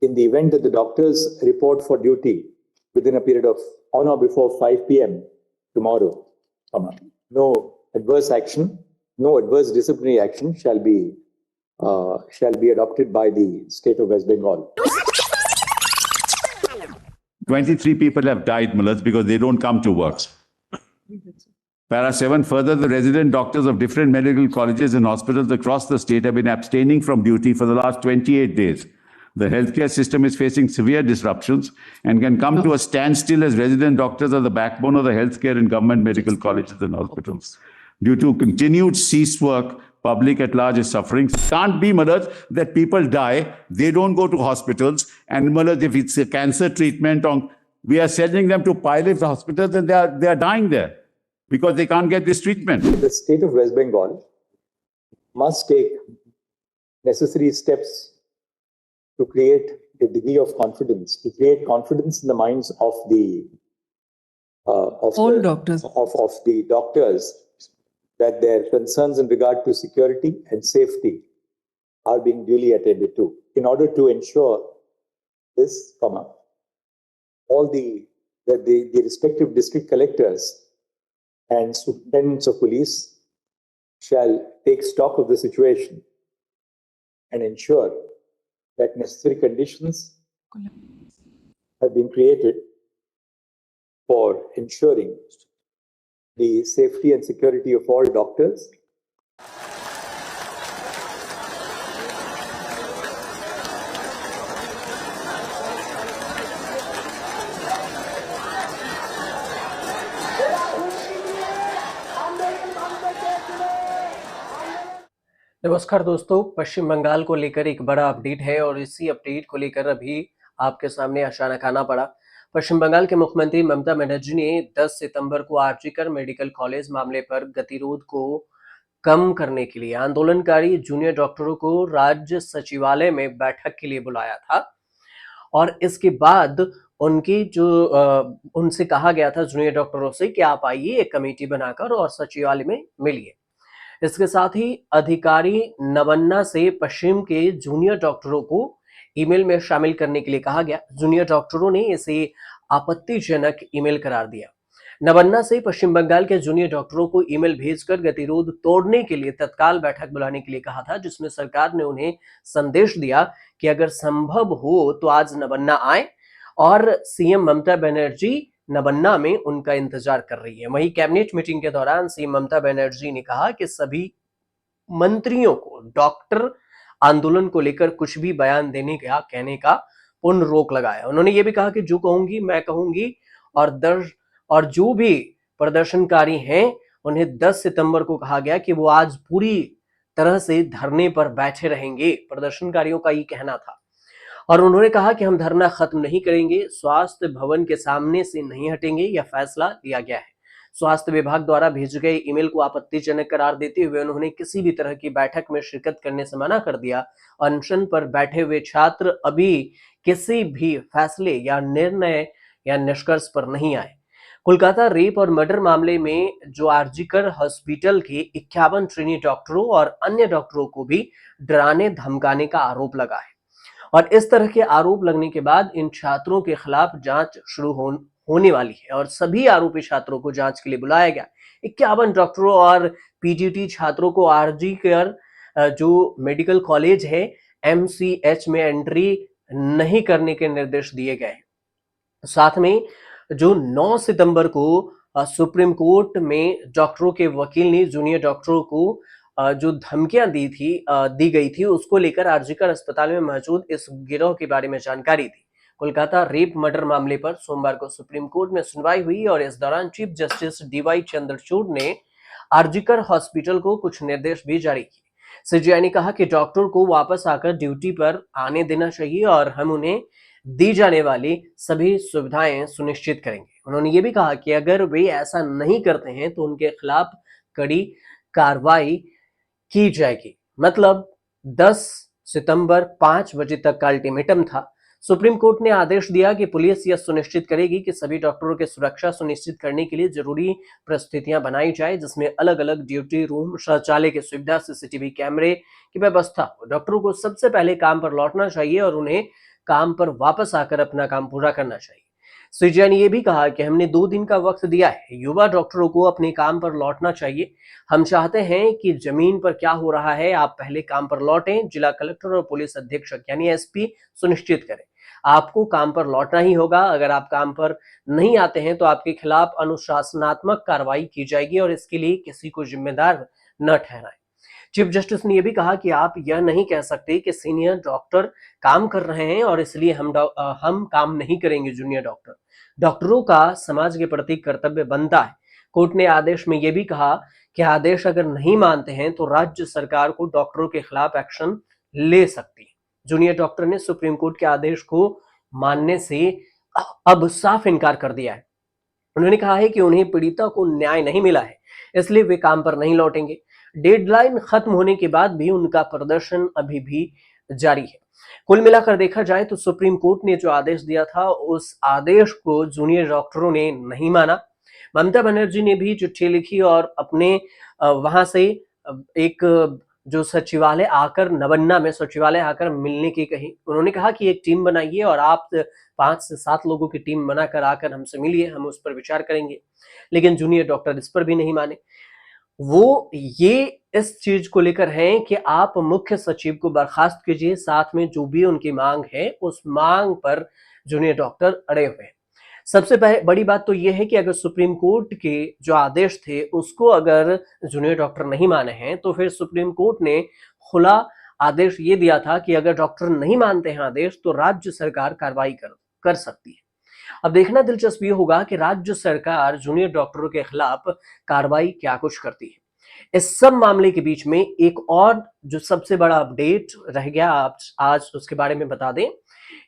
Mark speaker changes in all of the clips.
Speaker 1: in the event that the doctors report for duty within a period of on or before 5 p.m. tomorrow, no adverse action, no adverse disciplinary action shall be adopted by the state of West Bengal.
Speaker 2: 23 people have died, Mullahs, because they don't come to work. Para 7, further, the resident doctors of different medical colleges and hospitals across the state have been abstaining from duty for the last 28 days. The healthcare system is facing severe disruptions and can come to a standstill as resident doctors are the backbone of the healthcare in government medical colleges and hospitals. Due to continued ceased work, public at large is suffering. It can't be, Mullahs, that people die, they don't go to hospitals, and Mullahs, if it's a cancer treatment, we are sending them to private hospitals and they are dying there because they can't get this treatment.
Speaker 1: The state of West Bengal must take necessary steps to create a degree of confidence, to create confidence in the minds of the doctors that their concerns in regard to security and safety are being duly attended to. In order to ensure this, all the respective district collectors and superintendents of police shall take stock of the situation and ensure that necessary conditions have been created for ensuring the safety and security of all doctors.
Speaker 3: नमस्कार दोस्तों, पश्चिम बंगाल को लेकर एक बड़ा update है और इसी update को लेकर अभी आपके सामने अचानक आना पड़ा। पश्चिम बंगाल के मुख्यमंत्री ममता बनर्जी ने 10 सितंबर को आरजीकर मेडिकल कॉलेज मामले पर गतिरोध को कम करने के लिए आंदोलनकारी जूनियर डॉक्टरों को राज्य सचिवालय में बैठक के लिए बुलाया था और इसके बाद उनसे कहा गया था जूनियर डॉक्टरों से कि आप आइए एक कमेटी बनाकर और सचिवालय में मिलिए। इसके साथ ही अधिकारी नवन्ना से पश्चिम के जूनियर डॉक्टरों को ईमेल में शामिल करने के लिए कहा गया। जूनियर डॉक्टरों ने इसे आपत्तिजनक ईमेल करार दिया। नवन्ना से पश्चिम बंगाल के जूनियर डॉक्टरों को ईमेल भेजकर गतिरोध तोड़ने के लिए तत्काल बैठक बुलाने के लिए कहा था, जिसमें सरकार ने उन्हें संदेश दिया कि अगर संभव हो तो आज नवन्ना आए और सीएम ममता बनर्जी नवन्ना में उनका इंतजार कर रही है। वहीं कैबिनेट मीटिंग के दौरान सीएम ममता बनर्जी ने कहा कि सभी मंत्रियों को डॉक्टर आंदोलन को लेकर कुछ भी बयान देने का कहने का पूर्ण रोक लगाया। उन्होंने ये भी कहा कि जो कहूंगी मैं कहूंगी और जो भी प्रदर्शनकारी हैं उन्हें 10 सितंबर को कहा गया कि वो आज पूरी तरह से धरने पर बैठे रहेंगे। प्रदर्शनकारियों का ये कहना था और उन्होंने कहा कि हम धरना खत्म नहीं करेंगे, स्वास्थ्य भवन के सामने से नहीं हटेंगे, यह फैसला लिया गया है। स्वास्थ्य विभाग द्वारा भेजे गए ईमेल को आपत्तिजनक करार देते हुए उन्होंने किसी भी तरह की बैठक में शिरकत करने से मना कर दिया। अनशन पर बैठे हुए छात्र अभी किसी भी फैसले या निर्णय या निष्कर्ष पर नहीं आए। कोलकाता रेप और मर्डर मामले में जो आरजीकर हॉस्पिटल के 51 ट्रेनी डॉक्टरों और अन्य डॉक्टरों को भी डराने धमकाने का आरोप लगा है और इस तरह के आरोप लगने के बाद इन छात्रों के खिलाफ जांच शुरू होने वाली है और सभी आरोपी छात्रों को जांच के लिए बुलाया गया। 51 डॉक्टरों और पीजीटी छात्रों को आरजीकर जो मेडिकल कॉलेज है एमसीएच में एंट्री नहीं करने के निर्देश दिए गए। साथ में जो 9 सितंबर को सुप्रीम कोर्ट में डॉक्टरों के वकील ने जूनियर डॉक्टरों को जो धमकियां दी गई थी उसको लेकर आरजीकर अस्पताल में मौजूद इस गिरोह के बारे में जानकारी दी। कोलकाता रेप मर्डर मामले पर सोमवार को सुप्रीम कोर्ट में सुनवाई हुई और इस दौरान चीफ जस्टिस डीवाई चंद्रचूड़ ने आरजीकर हॉस्पिटल को कुछ निर्देश भी जारी किए। सीजीआई ने कहा कि डॉक्टर को वापस आकर ड्यूटी पर आने देना चाहिए और हम उन्हें दी जाने वाली सभी सुविधाएं सुनिश्चित करेंगे। उन्होंने ये भी कहा कि अगर वे ऐसा नहीं करते हैं तो उनके खिलाफ कड़ी कार्रवाई की जाएगी। मतलब 10 सितंबर 5 बजे तक का अल्टीमेटम था। सुप्रीम कोर्ट ने आदेश दिया कि पुलिस यह सुनिश्चित करेगी कि सभी डॉक्टरों की सुरक्षा सुनिश्चित करने के लिए जरूरी परिस्थितियां बनाई जाए, जिसमें अलग अलग ड्यूटी रूम, शौचालय की सुविधा, सीसीटीवी कैमरे की व्यवस्था हो। डॉक्टरों को सबसे पहले काम पर लौटना चाहिए और उन्हें काम पर वापस आकर अपना काम पूरा करना चाहिए। सीजीआई ने यह भी कहा कि हमने 2 दिन का वक्त दिया है, युवा डॉक्टरों को अपने काम पर लौटना चाहिए। हम चाहते हैं कि जमीन पर क्या हो रहा है, आप पहले काम पर लौटें। जिला कलेक्टर और पुलिस अधीक्षक यानी एसपी सुनिश्चित करें। आपको काम पर लौटना ही होगा। अगर आप काम पर नहीं आते हैं तो आपके खिलाफ अनुशासनात्मक कार्रवाई की जाएगी और इसके लिए किसी को जिम्मेदार न ठहराएं। चीफ जस्टिस ने यह भी कहा कि आप यह नहीं कह सकते कि सीनियर डॉक्टर काम कर रहे हैं और इसलिए हम काम नहीं करेंगे। जूनियर डॉक्टरों का समाज के प्रति कर्तव्य बनता है। कोर्ट ने आदेश में यह भी कहा कि आदेश अगर नहीं मानते हैं तो राज्य सरकार को डॉक्टरों के खिलाफ एक्शन ले सकती है। जूनियर डॉक्टर ने सुप्रीम कोर्ट के आदेश को मानने से अब साफ इनकार कर दिया है। उन्होंने कहा है कि उन्हें पीड़िता को न्याय नहीं मिला है, इसलिए वे काम पर नहीं लौटेंगे। डेडलाइन खत्म होने के बाद भी उनका प्रदर्शन अभी भी जारी है। कुल मिलाकर देखा जाए तो सुप्रीम कोर्ट ने जो आदेश दिया था उस आदेश को जूनियर डॉक्टरों ने नहीं माना। ममता बनर्जी ने भी चिट्ठी लिखी और अपने वहां से एक जो सचिवालय आकर नवन्ना में सचिवालय आकर मिलने की कही। उन्होंने कहा कि एक टीम बनाइए और आप 5 से 7 लोगों की टीम बनाकर आकर हमसे मिलिए, हम उस पर विचार करेंगे। लेकिन जूनियर डॉक्टर इस पर भी नहीं माने। वो ये इस चीज को लेकर हैं कि आप मुख्य सचिव को बर्खास्त कीजिए, साथ में जो भी उनकी मांग है उस मांग पर जूनियर डॉक्टर अड़े हुए हैं। सबसे बड़ी बात तो यह है कि अगर सुप्रीम कोर्ट के जो आदेश थे उसको अगर जूनियर डॉक्टर नहीं माने हैं तो फिर सुप्रीम कोर्ट ने खुला आदेश ये दिया था कि अगर डॉक्टर नहीं मानते हैं आदेश तो राज्य सरकार कार्रवाई कर सकती है। अब देखना दिलचस्प ये होगा कि राज्य सरकार जूनियर डॉक्टरों के खिलाफ कार्रवाई क्या कुछ करती है। इस सब मामले के बीच में एक और जो सबसे बड़ा अपडेट रह गया आज उसके बारे में बता दें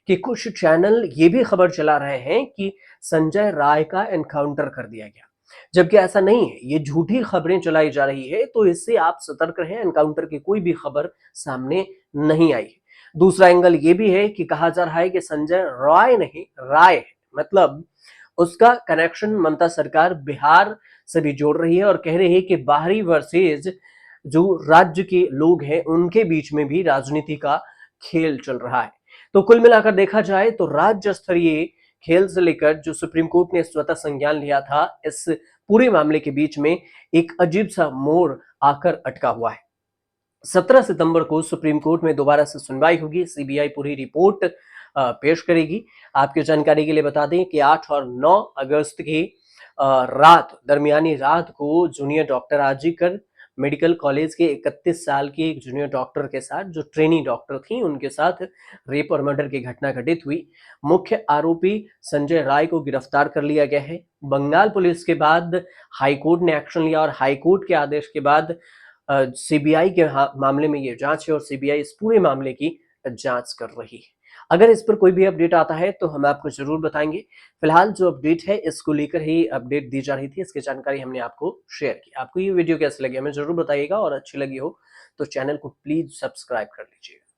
Speaker 3: कि कुछ चैनल ये भी खबर चला रहे हैं कि संजय राय का एनकाउंटर कर दिया गया, जबकि ऐसा नहीं है। ये झूठी खबरें चलाई जा रही है, तो इससे आप सतर्क रहें। एनकाउंटर की कोई भी खबर सामने नहीं आई है। दूसरा एंगल ये भी है कि कहा जा रहा है कि संजय रॉय नहीं राय है, मतलब उसका कनेक्शन ममता सरकार बिहार से भी जोड़ रही है और कह रही है कि बाहरी वर्सेज जो राज्य के लोग हैं उनके बीच में भी राजनीति का खेल चल रहा है। तो कुल मिलाकर देखा जाए तो राज्य स्तरीय खेल से लेकर जो सुप्रीम कोर्ट ने स्वतः संज्ञान लिया था, इस पूरे मामले के बीच में एक अजीब सा मोड़ आकर अटका हुआ है। 17 सितंबर को सुप्रीम कोर्ट में दोबारा से सुनवाई होगी। सीबीआई पूरी रिपोर्ट पेश करेगी। आपकी जानकारी के लिए बता दें कि 8 और 9 अगस्त की दरमियानी रात को जूनियर डॉक्टर आजीकर मेडिकल कॉलेज के 31 साल की एक जूनियर डॉक्टर के साथ, जो ट्रेनी डॉक्टर थी, उनके साथ रेप और मर्डर की घटना घटित हुई। मुख्य आरोपी संजय राय को गिरफ्तार कर लिया गया है। बंगाल पुलिस के बाद हाईकोर्ट ने एक्शन लिया और हाईकोर्ट के आदेश के बाद सीबीआई के मामले में ये जांच है और सीबीआई इस पूरे मामले की जांच कर रही है। अगर इस पर कोई भी अपडेट आता है तो हम आपको जरूर बताएंगे। फिलहाल जो अपडेट है इसको लेकर ही अपडेट दी जा रही थी, इसकी जानकारी हमने आपको शेयर की। आपको ये वीडियो कैसी लगी हमें जरूर बताइएगा और अच्छी लगी हो तो चैनल को प्लीज सब्सक्राइब कर लीजिएगा।